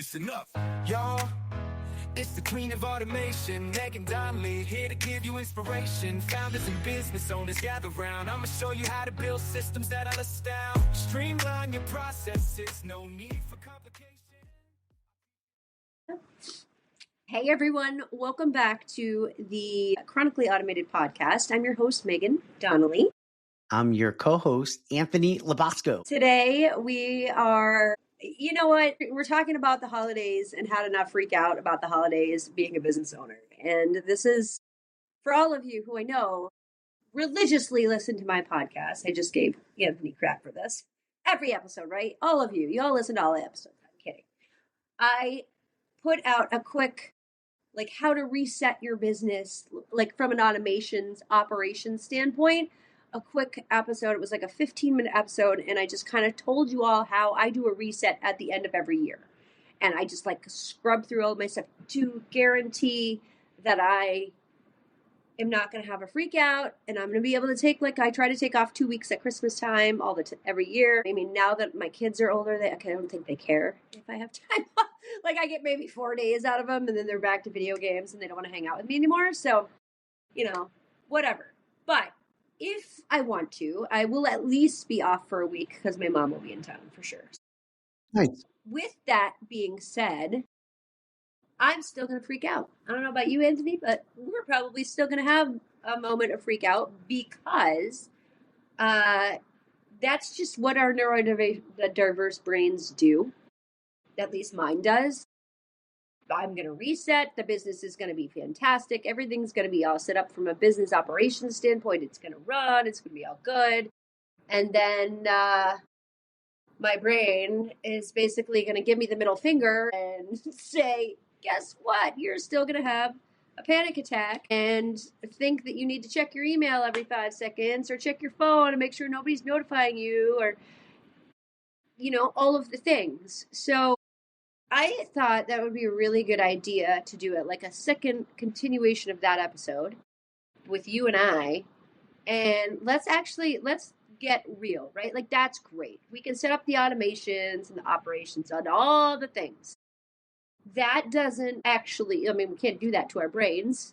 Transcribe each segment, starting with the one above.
listen up, y'all. It's the queen of automation, Meghan, Donnelly, here to give you inspiration. Founders and business owners gather round. I'ma show you how to build systems that'll astound. Streamline your processes, no need for complication. Hey everyone, welcome back to the Chronically Automated podcast. I'm your host, Meghan, Donnelly. I'm your co-host, Anthony Labasco. Today we are, you know what, we're talking about the holidays and how to not freak out about the holidays being a business owner. And this is for all of you who I know religiously listen to my podcast. I just gave Anthony crap for this. Every episode, right? All of you all listen to all the episodes. I'm kidding. I put out a quick how to reset your business, from an operations standpoint, a quick episode. It was like a 15-minute episode, and I just kind of told you all how I do a reset at the end of every year. And I just scrub through all of my stuff to guarantee that I am not going to have a freak out, and I'm going to be able to take, I try to take off 2 weeks at Christmas time every year. I mean, now that my kids are older, I don't think they care if I have time off. I get maybe 4 days out of them, and then they're back to video games, and they don't want to hang out with me anymore. So, whatever. But if I want to, I will at least be off for a week because my mom will be in town for sure. Nice. With that being said, I'm still going to freak out. I don't know about you, Anthony, but we're probably still going to have a moment of freak out because that's just what our neurodiverse brains do. At least mine does. I'm going to reset. The business is going to be fantastic. Everything's going to be all set up from a business operations standpoint. It's going to run. It's going to be all good. And then my brain is basically going to give me the middle finger and say, guess what? You're still going to have a panic attack and think that you need to check your email every 5 seconds or check your phone and make sure nobody's notifying you or, all of the things. So I thought that would be a really good idea to do it like a second continuation of that episode with you and I. And let's get real, right? That's great. We can set up the automations and the operations and all the things. That doesn't actually, we can't do that to our brains.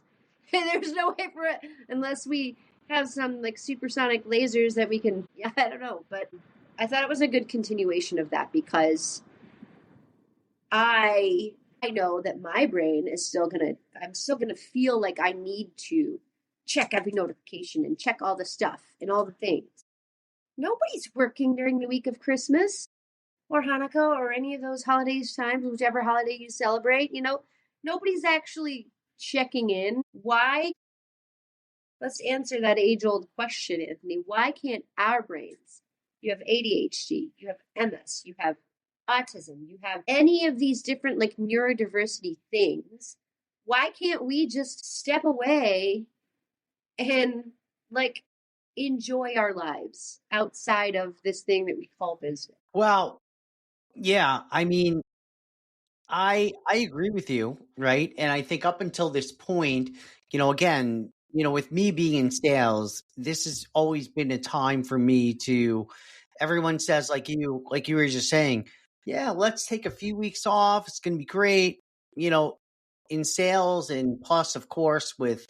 There's no way for it unless we have some supersonic lasers that we can, I don't know. But I thought it was a good continuation of that because I know that my brain is I'm still going to feel like I need to check every notification and check all the stuff and all the things. Nobody's working during the week of Christmas or Hanukkah or any of those holidays times, whichever holiday you celebrate, nobody's actually checking in. Why? Let's answer that age-old question, Anthony. Why can't our brains, you have ADHD, you have MS, you have autism, you have any of these different neurodiversity things, why can't we just step away and enjoy our lives outside of this thing that we call business? Well, yeah, I agree with you, right? And I think up until this point, again, with me being in sales, this has always been a time for me to, everyone says like you were just saying, yeah, let's take a few weeks off. It's going to be great, in sales. And plus, of course, with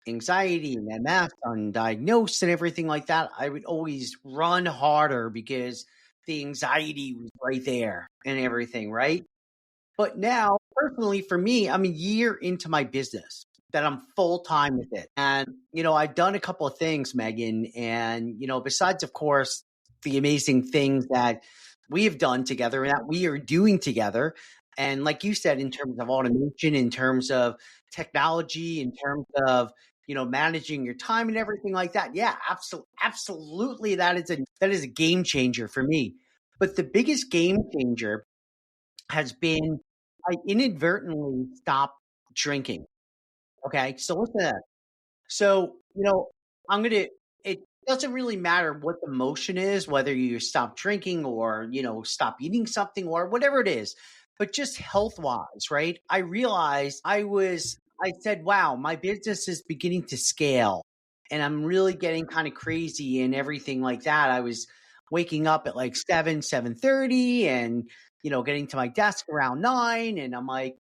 anxiety and MS undiagnosed and everything like that, I would always run harder because the anxiety was right there and everything, right? But now, personally, for me, I'm a year into my business that I'm full-time with it. And, I've done a couple of things, Meghan, and, besides, of course, the amazing things that we have done together and that we are doing together. And like you said, in terms of automation, in terms of technology, in terms of, managing your time and everything like that. Yeah, absolutely. That is a game changer for me. But the biggest game changer has been I inadvertently stopped drinking. Okay. So listen to that. So, it doesn't really matter what the motion is, whether you stop drinking or, stop eating something or whatever it is, but just health wise, right? I realized I said, wow, my business is beginning to scale and I'm really getting kind of crazy and everything like that. I was waking up at 7:30 and getting to my desk around 9, and I'm like,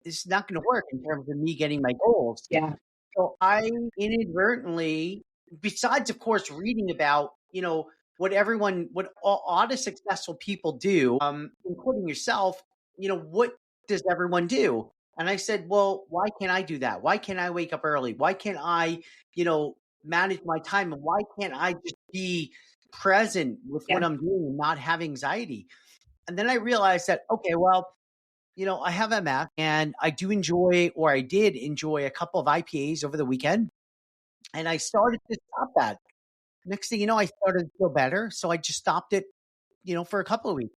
this is not going to work in terms of me getting my goals. Yeah. So I inadvertently, besides of course reading about, what all the successful people do, including yourself, what does everyone do? And I said, well, why can't I do that? Why can't I wake up early? Why can't I, manage my time? And why can't I just be present with what I'm doing and not have anxiety? And then I realized that, okay, well, I have MS and I did enjoy a couple of IPAs over the weekend. And I started to stop that. Next thing you know, I started to feel better. So I just stopped it, for a couple of weeks.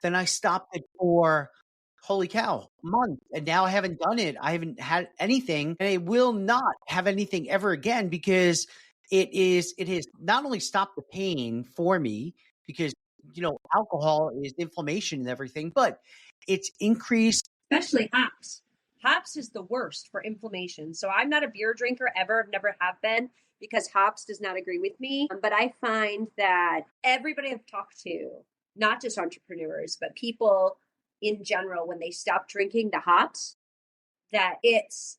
Then I stopped it for, holy cow, a month. And now I haven't done it. I haven't had anything. And I will not have anything ever again because it has not only stopped the pain for me because, alcohol is inflammation and everything, but it's increased. Especially hops. Hops is the worst for inflammation. So I'm not a beer drinker ever. I've never have been because hops does not agree with me. But I find that everybody I've talked to, not just entrepreneurs, but people in general, when they stop drinking the hops, that it's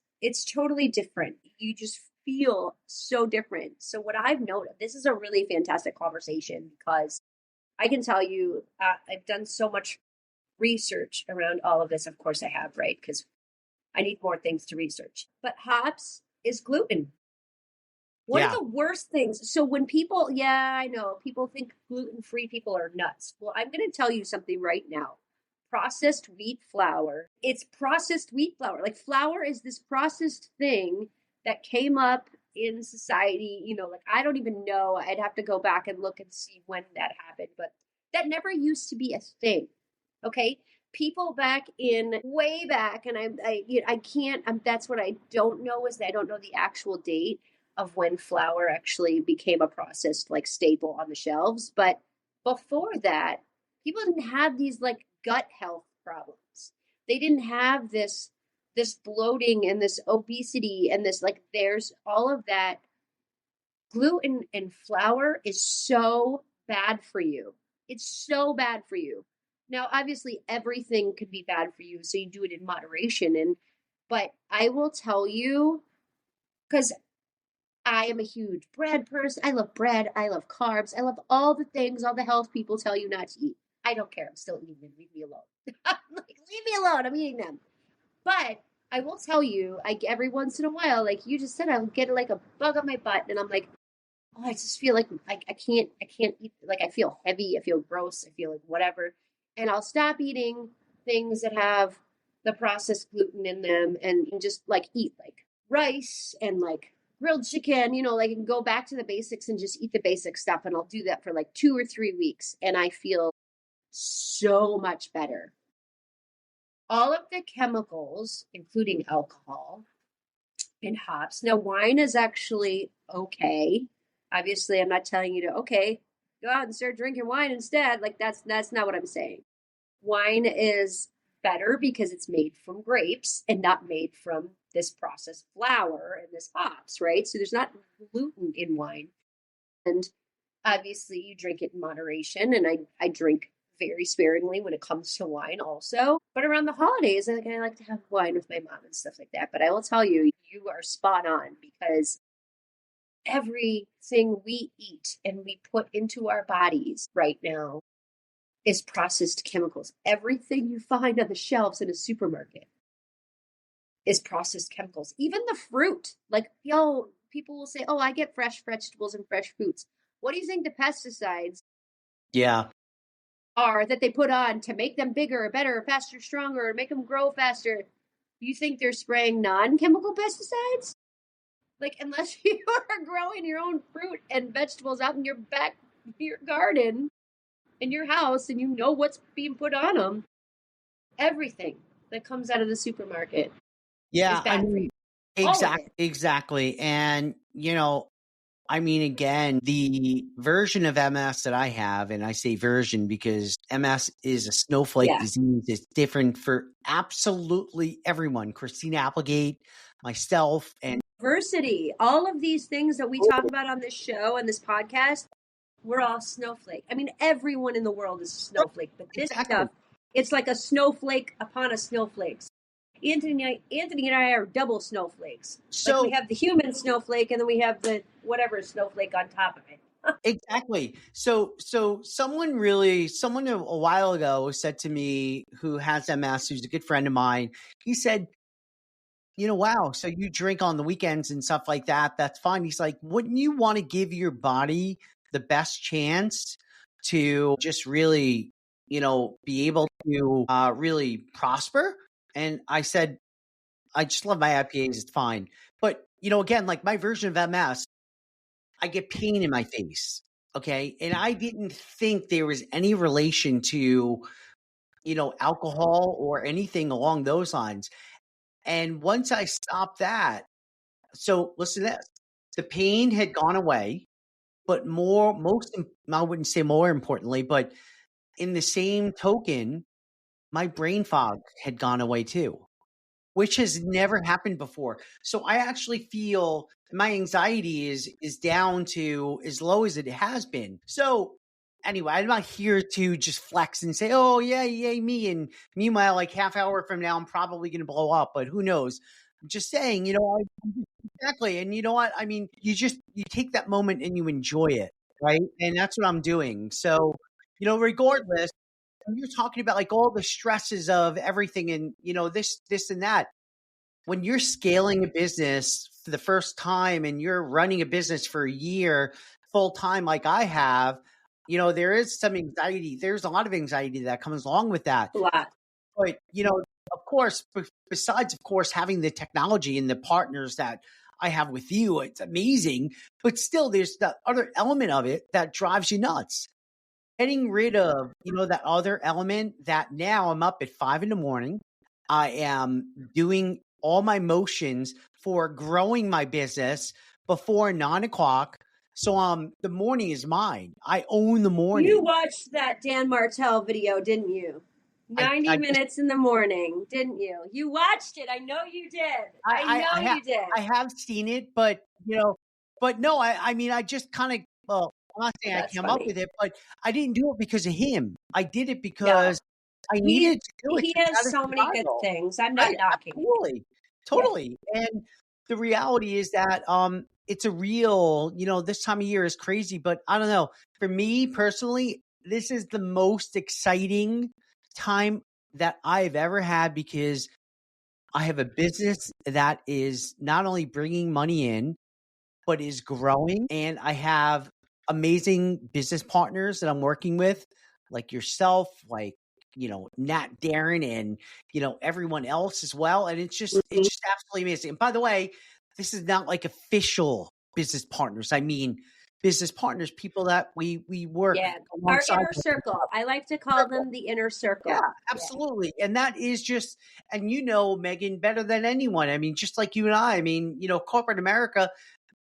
totally different. You just feel so different. So what I've noticed, this is a really fantastic conversation because I can tell you, I've done so much research around all of this. Of course I have, right? Because I need more things to research. But hops is gluten. One of the worst things. So when people, I know, people think gluten-free people are nuts. Well, I'm going to tell you something right now. Processed wheat flour. It's processed wheat flour. Like flour is this processed thing that came up in society. I don't even know. I'd have to go back and look and see when that happened. But that never used to be a thing. Okay, people way back, and I can't. That's what I don't know is that I don't know the actual date of when flour actually became a processed staple on the shelves. But before that, people didn't have these gut health problems. They didn't have this bloating and this obesity and this there's all of that. Gluten and flour is so bad for you. It's so bad for you. Now, obviously, everything could be bad for you, so you do it in moderation. But I will tell you, because I am a huge bread person. I love bread. I love carbs. I love all the things all the health people tell you not to eat. I don't care. I'm still eating them. Leave me alone. Leave me alone. I'm eating them. But I will tell you, every once in a while, like you just said, I'll get a bug on my butt, and I'm like, oh, I just feel like I can't eat. I feel heavy. I feel gross. I feel like whatever. And I'll stop eating things that have the processed gluten in them and just eat rice and grilled chicken, and go back to the basics and just eat the basic stuff. And I'll do that for 2 or 3 weeks. And I feel so much better. All of the chemicals, including alcohol and hops. Now, wine is actually okay. Obviously, I'm not telling you to, go out and start drinking wine instead. That's not what I'm saying. Wine is better because it's made from grapes and not made from this processed flour and this hops, right? So there's not gluten in wine. And obviously you drink it in moderation. And I drink very sparingly when it comes to wine also. But around the holidays, I like to have wine with my mom and stuff like that. But I will tell you, you are spot on because everything we eat and we put into our bodies right now is processed chemicals. Everything you find on the shelves in a supermarket is processed chemicals. Even the fruit. People will say, oh, I get fresh vegetables and fresh fruits. What do you think the pesticides are that they put on to make them bigger, better, faster, stronger, make them grow faster? You think they're spraying non-chemical pesticides? Unless you are growing your own fruit and vegetables out in your garden, in your house, and you know what's being put on them, everything that comes out of the supermarket is bad for you. Exactly. And, again, the version of MS that I have, and I say version because MS is a snowflake disease. It's different for absolutely everyone. Christina Applegate, myself, and diversity. All of these things that we talk about on this show and this podcast, we're all snowflake. I mean, everyone in the world is a snowflake, but this stuff It's like a snowflake upon a snowflake. Anthony and I are double snowflakes. So like we have the human snowflake, and then we have the whatever snowflake on top of it. exactly. So someone a while ago said to me, who has MS, who's a good friend of mine, he said, wow, so you drink on the weekends and stuff like that. That's fine. He's like, wouldn't you want to give your body the best chance to just really, be able to really prosper? And I said, I just love my IPAs. It's fine. But, again, like my version of MS, I get pain in my face. Okay. And I didn't think there was any relation to, alcohol or anything along those lines. And once I stopped that, so listen to this, the pain had gone away, but I wouldn't say more importantly, but in the same token, my brain fog had gone away too, which has never happened before. So I actually feel my anxiety is down to as low as it has been. So anyway, I'm not here to just flex and say, oh yeah, yay me. And meanwhile, like half hour from now, I'm probably going to blow up, but who knows? I'm just saying, exactly. And you know what? I mean, you take that moment and you enjoy it. Right. And that's what I'm doing. So, regardless, when you're talking about like all the stresses of everything and, this and that, when you're scaling a business for the first time and you're running a business for a year full time, like I have, there is some anxiety. There's a lot of anxiety that comes along with that. A lot. But, of course, besides, of course, having the technology and the partners that I have with you, it's amazing. But still, there's the other element of it that drives you nuts. Getting rid of, that other element that now I'm up at 5 a.m. I am doing all my motions for growing my business before 9 o'clock. So the morning is mine. I own the morning. You watched that Dan Martell video, didn't you? 90 minutes in the morning, didn't you? You watched it. I know you did. You did. I have seen it, but no, I mean, I just kind of, I'm not saying I came up with it, but I didn't do it because of him. I did it because I needed to do it. He has so many good things. I'm not knocking. Totally. And the reality is that it's a real, this time of year is crazy, but I don't know. For me personally, this is the most exciting time that I've ever had because I have a business that is not only bringing money in, but is growing. And I have amazing business partners that I'm working with, like yourself, like, Nat Darren and, everyone else as well. And it's just absolutely amazing. And by the way, this is not like official business partners. I mean, business partners, people that we work. Yeah, our inner circle. I like to call them the inner circle. Yeah, absolutely. Yeah. And that is just, and Meghan, better than anyone. I mean, just like you and I mean, corporate America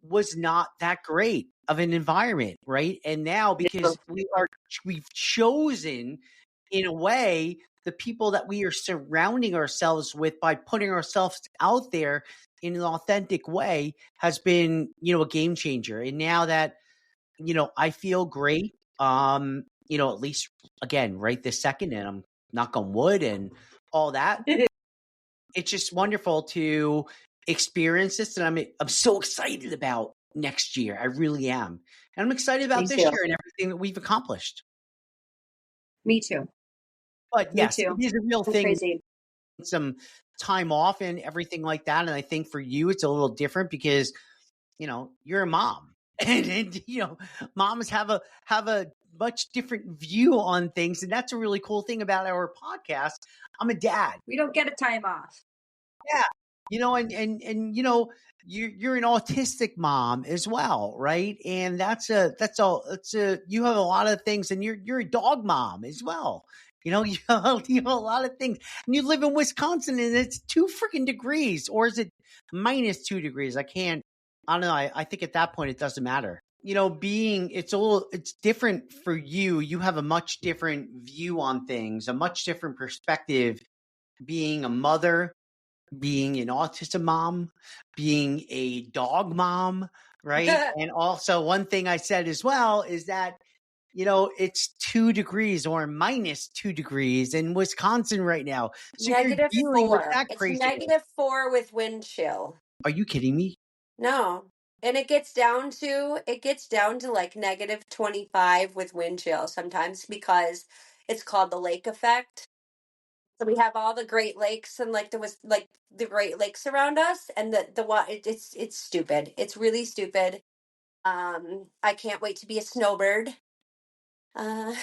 was not that great of an environment, right? And now because we've chosen in a way the people that we are surrounding ourselves with by putting ourselves out there in an authentic way has been, a game changer. And now that, I feel great, at least again, right this second, and I'm knock on wood and all that. It's just wonderful to experience this. And I'm so excited about next year. I really am. And I'm excited about this year and everything that we've accomplished. Me too. But yes, it is a real thing. Crazy. Some time off and everything like that. And I think for you, it's a little different because, you're a mom and moms have a much different view on things. And that's a really cool thing about our podcast. I'm a dad. We don't get a time off. Yeah. You're an autistic mom as well, right? And you have a lot of things, and you're a dog mom as well. You have a lot of things, and you live in Wisconsin, and it's 2 freaking degrees, or is it -2 degrees? I don't know. I think at that point it doesn't matter. It's different for you. You have a much different view on things, a much different perspective, being a mother, being an autism mom, being a dog mom, right? And also one thing I said as well is that it's 2 degrees or minus 2 degrees in Wisconsin right now. So you're dealing with -4. that It's craziness. -4 with wind chill. Are you kidding me? No. And it gets down to like -25 with wind chill sometimes because it's called the lake effect. So we have all the Great Lakes and like there was like the Great Lakes around us and it's stupid. It's really stupid. I can't wait to be a snowbird. Uh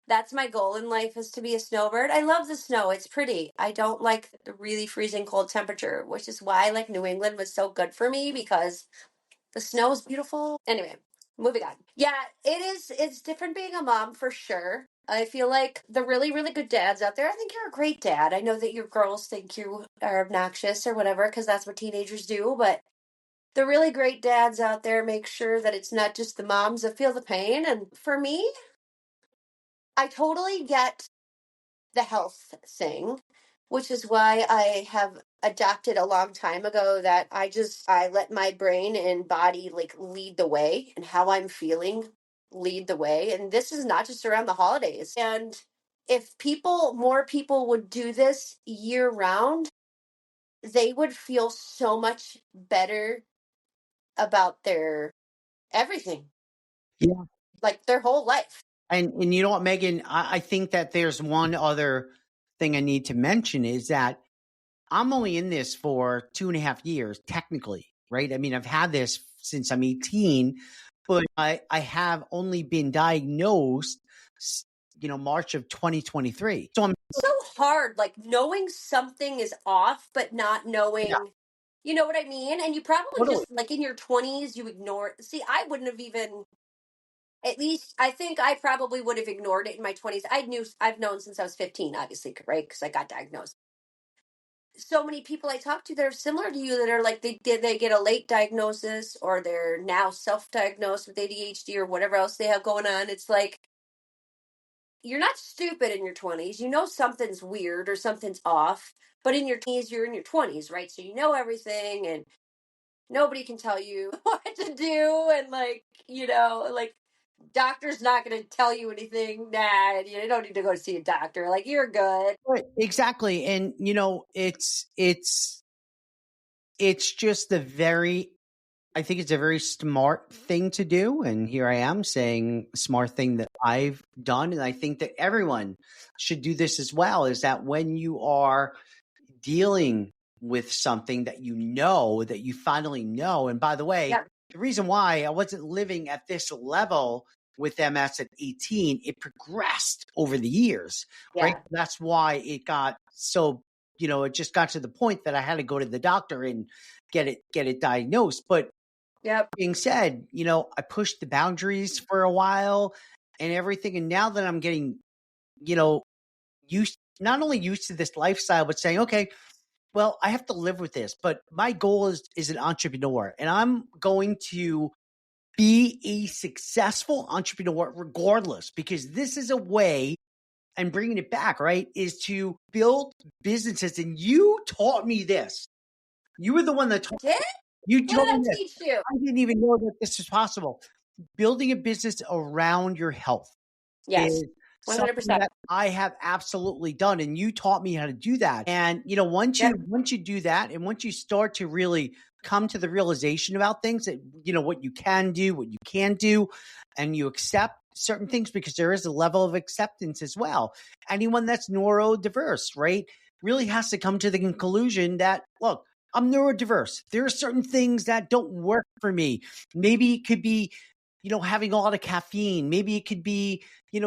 that's my goal in life is to be a snowbird. I love the snow. It's pretty. I don't like the really freezing cold temperature, which is why like New England was so good for me because the snow is beautiful. Anyway, moving on. Yeah, it is. It's different being a mom for sure. I feel like the really, really good dads out there, I think you're a great dad. I know that your girls think you are obnoxious or whatever, because that's what teenagers do. But the really great dads out there make sure that it's not just the moms that feel the pain. And for me, I totally get the health thing, which is why I have adopted a long time ago that I let my brain and body like lead the way and how I'm feeling lead the way. And this is not just around the holidays. And if more people would do this year round, they would feel so much better about their everything, Yeah. like their whole life. And you know what, Megan? I think that there's one other thing I need to mention is that I'm only in this for 2.5 years, technically, right? I mean, I've had this since I'm 18, but I have only been diagnosed, March of 2023. So I'm So hard, like knowing something is off, but not yeah, knowing, you know what I mean? And you probably totally. just, like in your 20s, you ignore. See, I wouldn't have even, at least, I think I probably would have ignored it in my 20s. I've known since I was 15, obviously, right? Because I got diagnosed. So many people I talk to that are similar to you that are like, they get a late diagnosis or they're now self diagnosed with ADHD or whatever else they have going on. It's like, you're not stupid in your 20s. You know something's weird or something's off, but in your 20s, you're in your 20s, right? So you know everything and nobody can tell you what to do. And like, like doctor's not going to tell you anything. Nah, you don't need to go see a doctor. Like you're good. Right, exactly. And it's just I think it's a very smart thing to do. And here I am saying a smart thing that I've done. And I think that everyone should do this as well, is that when you are dealing with something that that you finally know. And by the way, Yep. the reason why I wasn't living at this level with MS at 18, it progressed over the years, right? Yeah. That's why it got so, it just got to the point that I had to go to the doctor and get it diagnosed. But Yep. being said, I pushed the boundaries for a while and everything. And now that I'm getting, not only used to this lifestyle, but saying, okay, well, I have to live with this, but my goal is an entrepreneur, and I'm going to be a successful entrepreneur regardless, because this is a way, and bringing it back, right, is to build businesses. And you taught me this. You were the one that taught Did? you What told did me I this. teach you? I didn't even know that this was possible. Building a business around your health Yes. is something 100%. that I have absolutely done, and you taught me how to do that. And Yep. once you do that, and once you start to really come to the realization about things, that what you can do, what you can't do, and you accept certain things, because there is a level of acceptance as well. Anyone that's neurodiverse, right, really has to come to the conclusion that, look, I'm neurodiverse. There are certain things that don't work for me. Maybe it could be having a lot of caffeine. Maybe it could be,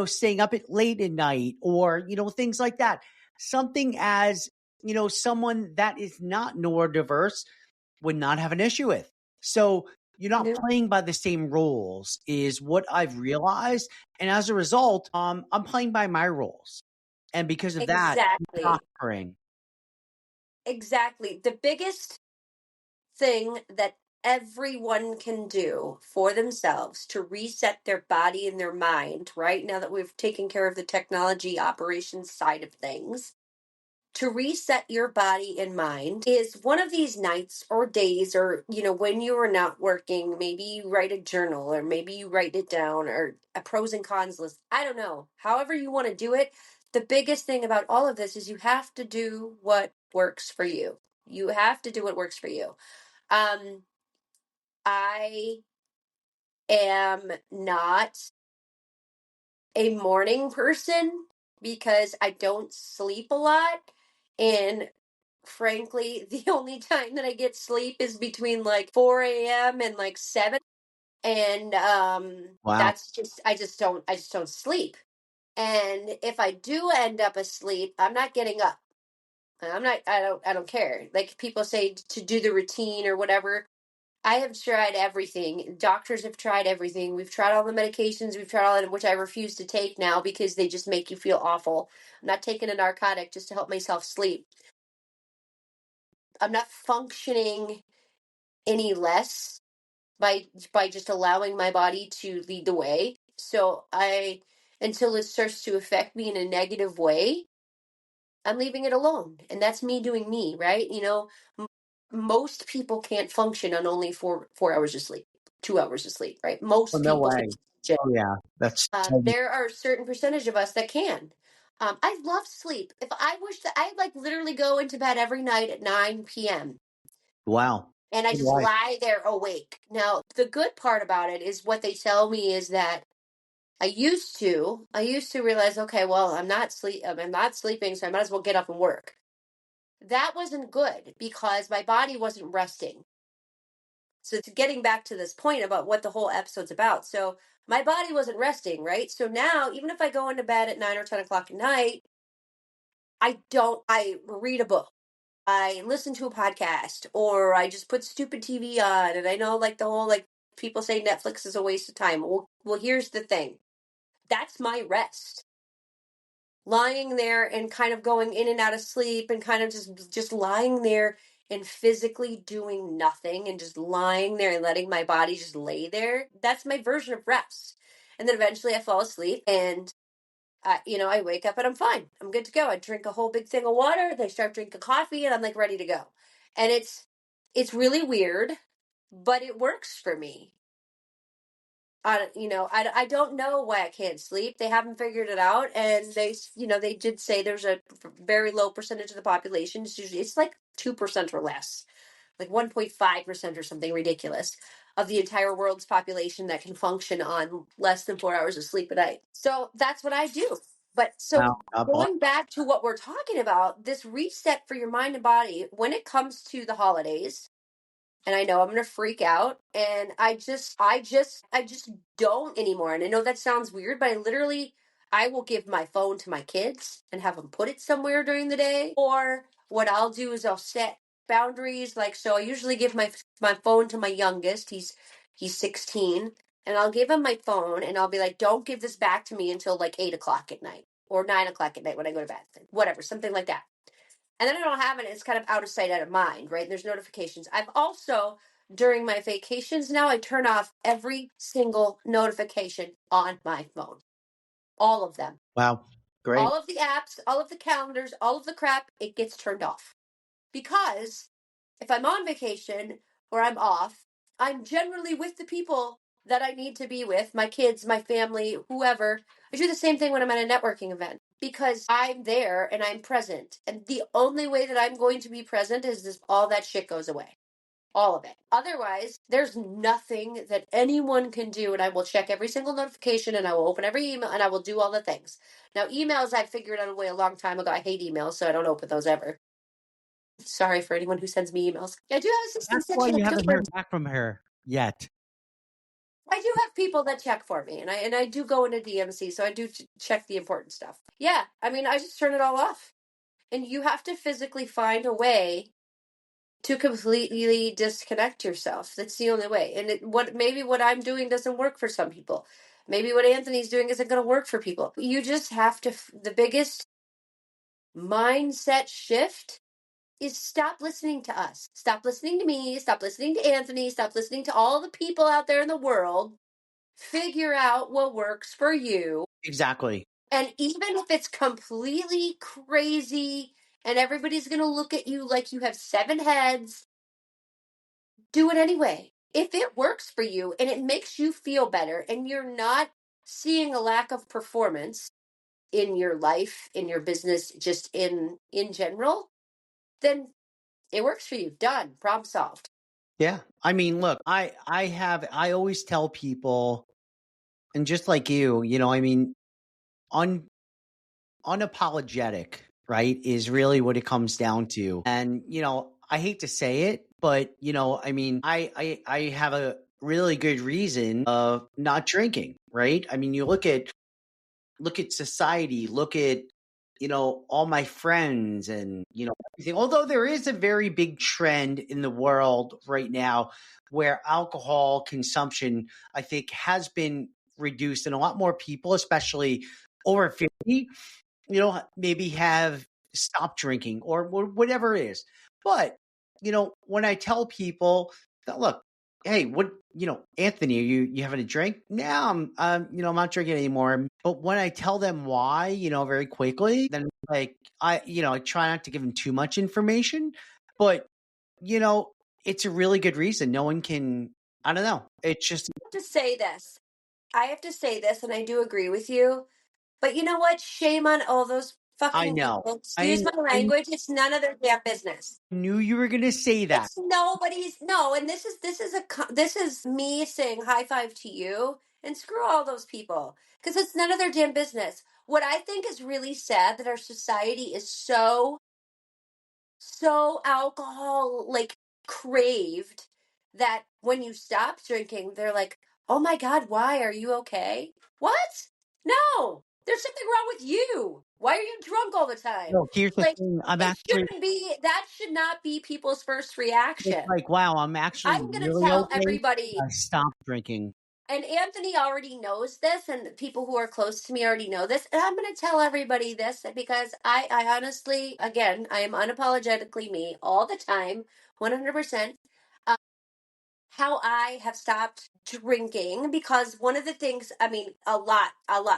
staying up at late at night, or, things like that. Something as, someone that is not neurodiverse would not have an issue with. So you're not Nope. playing by the same rules is what I've realized. And as a result, I'm playing by my rules. And because of that, I'm Exactly. prospering. Exactly. The biggest thing that everyone can do for themselves to reset their body and their mind, right? Now that we've taken care of the technology operations side of things, to reset your body and mind is one of these nights or days, or when you are not working, maybe you write a journal, or maybe you write it down, or a pros and cons list. I don't know, however you want to do it. The biggest thing about all of this is you have to do what works for you. You have to do what works for you. I am not a morning person because I don't sleep a lot, and frankly, the only time that I get sleep is between like 4 a.m. and like 7. And Wow. that's just I just don't sleep. And if I do end up asleep, I'm not getting up. I don't care. Like people say to do the routine or whatever. I have tried everything. Doctors have tried everything. We've tried all the medications. We've tried all of it, which I refuse to take now because they just make you feel awful. I'm not taking a narcotic just to help myself sleep. I'm not functioning any less by just allowing my body to lead the way. So until it starts to affect me in a negative way, I'm leaving it alone. And that's me doing me, right? Most people can't function on only 4 hours of sleep, 2 hours of sleep, right? Oh, Most no people way. can function. Oh, yeah. That's totally, There are a certain percentage of us that can. I love sleep. If I wish that I like literally go into bed every night at 9 p.m. wow. and I just Right. lie there awake. Now, the good part about it is what they tell me is that I used to realize, okay, well, I'm not sleeping, so I might as well get up and work. That wasn't good because my body wasn't resting. So it's getting back to this point about what the whole episode's about. So my body wasn't resting, right? So now, even if I go into bed at 9 or 10 o'clock at night, I read a book. I listen to a podcast, or I just put stupid TV on. And I know like the whole, like people say Netflix is a waste of time. Well, here's the thing. That's my rest. Lying there and kind of going in and out of sleep and kind of just lying there and physically doing nothing and just lying there and letting my body just lay there. That's my version of rest. And then eventually I fall asleep, and I wake up and I'm fine. I'm good to go. I drink a whole big thing of water. Then I start drinking coffee, and I'm like ready to go. And it's really weird, but it works for me. I don't know why I can't sleep. They haven't figured it out, and they did say there's a very low percentage of the population. It's like 2% or less, like 1.5% or something ridiculous of the entire world's population that can function on less than 4 hours of sleep a night. So that's what I do. But so Wow. God bless. going back to what we're talking about, this reset for your mind and body when it comes to the holidays, and I know I'm gonna freak out, and I just don't anymore. And I know that sounds weird, but I will give my phone to my kids and have them put it somewhere during the day. Or what I'll do is I'll set boundaries. Like, so I usually give my phone to my youngest. He's 16, and I'll give him my phone, and I'll be like, don't give this back to me until like 8 o'clock at night or 9 o'clock at night when I go to bed. Whatever, something like that. And then I don't have it. It's kind of out of sight, out of mind, right? And there's notifications. I've also, during my vacations now, I turn off every single notification on my phone. All of them. Wow. Great. All of the apps, all of the calendars, all of the crap, it gets turned off. Because if I'm on vacation or I'm off, I'm generally with the people that I need to be with, my kids, my family, whoever. I do the same thing when I'm at a networking event because I'm there and I'm present. And the only way that I'm going to be present is this all that shit goes away. All of it. Otherwise, there's nothing that anyone can do, and I will check every single notification, and I will open every email, and I will do all the things. Now, emails I figured out a way a long time ago. I hate emails, so I don't open those ever. Sorry for anyone who sends me emails. I do have That's assistants that why you check. haven't heard back from her yet. I do have people that check for me, and I do go into DMC, so I do check the important stuff. Yeah, I mean, I just turn it all off, and you have to physically find a way to completely disconnect yourself. That's the only way. And maybe what I'm doing doesn't work for some people. Maybe what Anthony's doing isn't going to work for people. You just have to. The biggest mindset shift is stop listening to us. Stop listening to me. Stop listening to Anthony. Stop listening to all the people out there in the world. Figure out what works for you. Exactly. And even if it's completely crazy and everybody's going to look at you like you have 7 heads. Do it anyway. If it works for you and it makes you feel better and you're not seeing a lack of performance in your life, in your business, just in general, then it works for you. Done. Problem solved. Yeah. I mean, look, I always tell people, and just like you, I mean, unapologetic, right, is really what it comes down to. And, I hate to say it, but, I mean, I have a really good reason of not drinking, right? I mean, you look at society, look at, all my friends and, everything. Although there is a very big trend in the world right now where alcohol consumption, I think, has been reduced, and a lot more people, especially over 50, maybe have stopped drinking or whatever it is. But, when I tell people that, look, hey, what, Anthony, are you having a drink? No, I'm not drinking anymore. But when I tell them why, very quickly, then like, I try not to give them too much information, but, it's a really good reason. No one can, I don't know. It's just, To say this, I have to say this, and I do agree with you. But you know what? Shame on all those I fucking know. people. Excuse my language. It's none of their damn business. Knew you were going to say that. It's nobody's no, and this is me saying high five to you and screw all those people because it's none of their damn business. What I think is really sad that our society is so alcohol like craved that when you stop drinking, they're like, "Oh my God, why are you okay?" What? No, there's something wrong with you. Why are you drunk all the time? No, here's the Like thing. it shouldn't be. That should not be people's first It's reaction. like, wow, I'm actually I'm gonna really tell okay. everybody, I stopped drinking. and Anthony already knows this, and people who are close to me already know this, and I'm gonna tell everybody this because I honestly, again, I am unapologetically me all the time, 100%. How I have stopped drinking because one of the things, I mean, a lot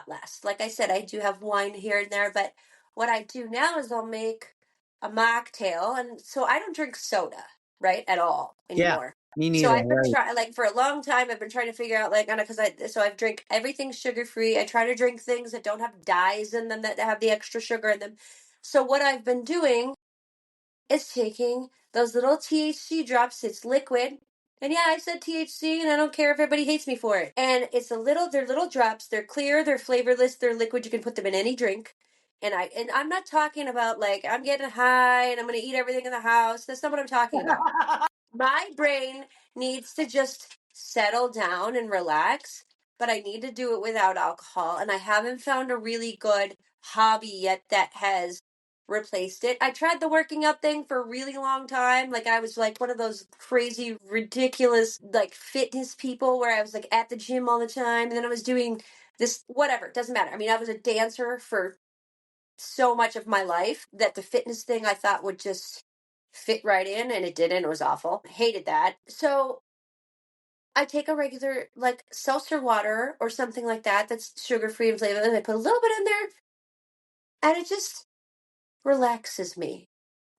less. Like I said, I do have wine here and there, but what I do now is I'll make a mocktail, and so I don't drink soda, right, at all Yeah, anymore. me So neither. I've been Right. trying, like, for a long time. I've been trying to figure out, like, because I've drink everything sugar free. I try to drink things that don't have dyes in them that have the extra sugar in them. So what I've been doing is taking those little THC drops. It's liquid. And yeah, I said THC, and I don't care if everybody hates me for it. And they're little drops. They're clear, they're flavorless, they're liquid. You can put them in any drink. And I'm not talking about like I'm getting high and I'm gonna eat everything in the house. That's not what I'm talking about. My brain needs to just settle down and relax, but I need to do it without alcohol. And I haven't found a really good hobby yet that has replaced it. I tried the working out thing for a really long time. Like I was like one of those crazy, ridiculous, like fitness people where I was like at the gym all the time. And then I was doing this, whatever, it doesn't matter. I mean, I was a dancer for so much of my life that the fitness thing I thought would just fit right in, and it didn't. It was awful. Hated that. So I take a regular like seltzer water or something like that that's sugar free and flavored, and I put a little bit in there, and it just relaxes me.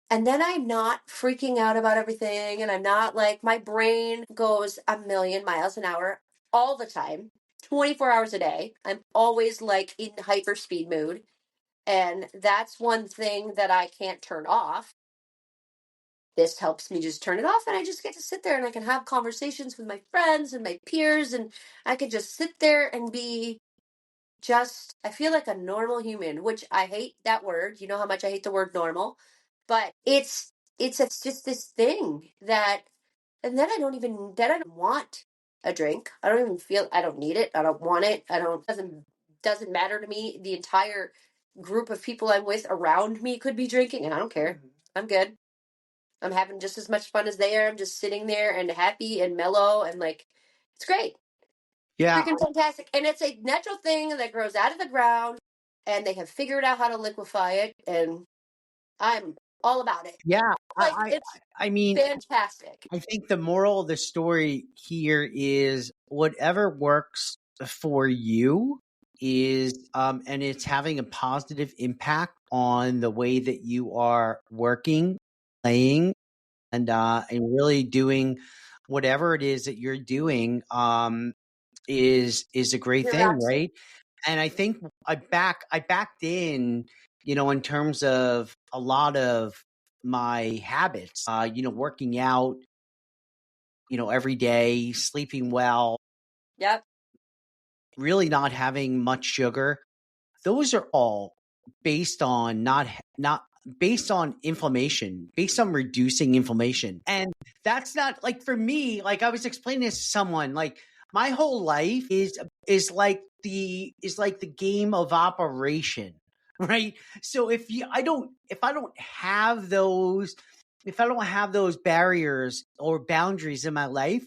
And then I'm not freaking out about everything, and I'm not like my brain goes a million miles an hour all the time, 24 hours a day. I'm always like in hyper speed mood. And that's one thing that I can't turn off. This helps me just turn it off, and I just get to sit there and I can have conversations with my friends and my peers, and I can just sit there and be just, I feel like a normal human, which I hate that word. You know how much I hate the word normal, but it's just this thing that, and then I don't want a drink. I don't even feel, I don't need it. I don't want it. I don't, doesn't matter to me. The entire group of people I'm with around me could be drinking, and I don't care. I'm good. I'm having just as much fun as they are. I'm just sitting there and happy and mellow and like, it's great. Yeah, Freaking fantastic. And it's a natural thing that grows out of the ground, and they have figured out how to liquefy it, and I'm all about it. yeah. Like, it's I mean, fantastic. I think the moral of the story here is whatever works for you is, and it's having a positive impact on the way that you are working, playing, and really doing whatever it is that you're doing, is a great You're thing, absolutely right? And I think I backed in, in terms of a lot of my habits, working out, every day, sleeping well, yep. really not having much sugar. Those are all based on not based on inflammation, based on reducing inflammation. And that's not like, for me, like I was explaining this to someone, like my whole life is like the game of operation, right? So if I don't have those, if I don't have those barriers or boundaries in my life,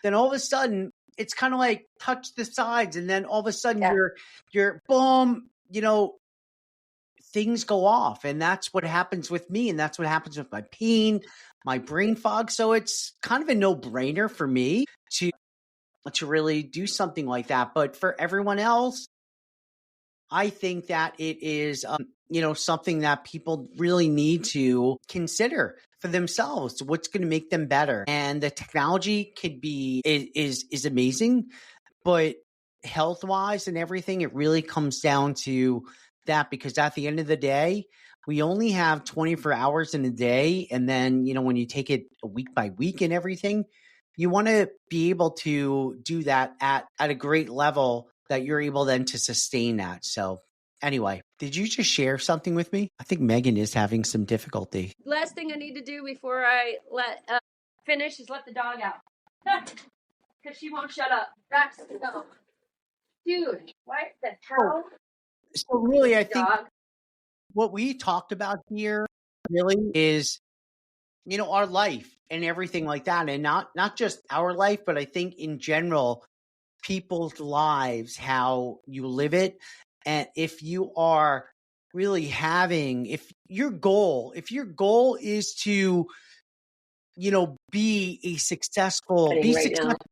then all of a sudden it's kind of like touch the sides, and then all of a sudden Yeah. you're boom, things go off. And that's what happens with me, and that's what happens with my pain, my brain fog. So it's kind of a no-brainer for me to really do something like that. But for everyone else, I think that it is, something that people really need to consider for themselves. What's going to make them better? And the technology could be is amazing, but health wise and everything, it really comes down to that, because at the end of the day, we only have 24 hours in a day. And then, when you take it a week by week and everything, you want to be able to do that at a great level that you're able then to sustain that. So anyway, did you just share something with me? I think Megan is having some difficulty. Last thing I need to do before I finish is let the dog out. Because she won't shut up. That's no. Dude, what the hell? So really, I think Dog. what we talked about here really is, our life and everything like that. And not just our life, but I think in general, people's lives, how you live it. And if you are really if your goal is to, be a successful,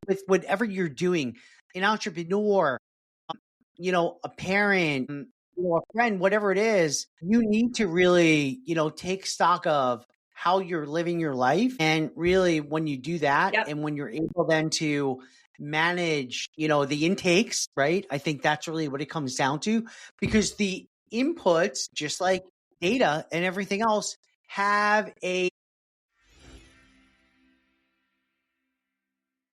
with whatever you're doing, an entrepreneur, a parent, a friend, whatever it is, you need to really, take stock of how you're living your life. And really, when you do that, Yep. and when you're able then to manage, the intakes, right? I think that's really what it comes down to, because the inputs, just like data and everything else, have a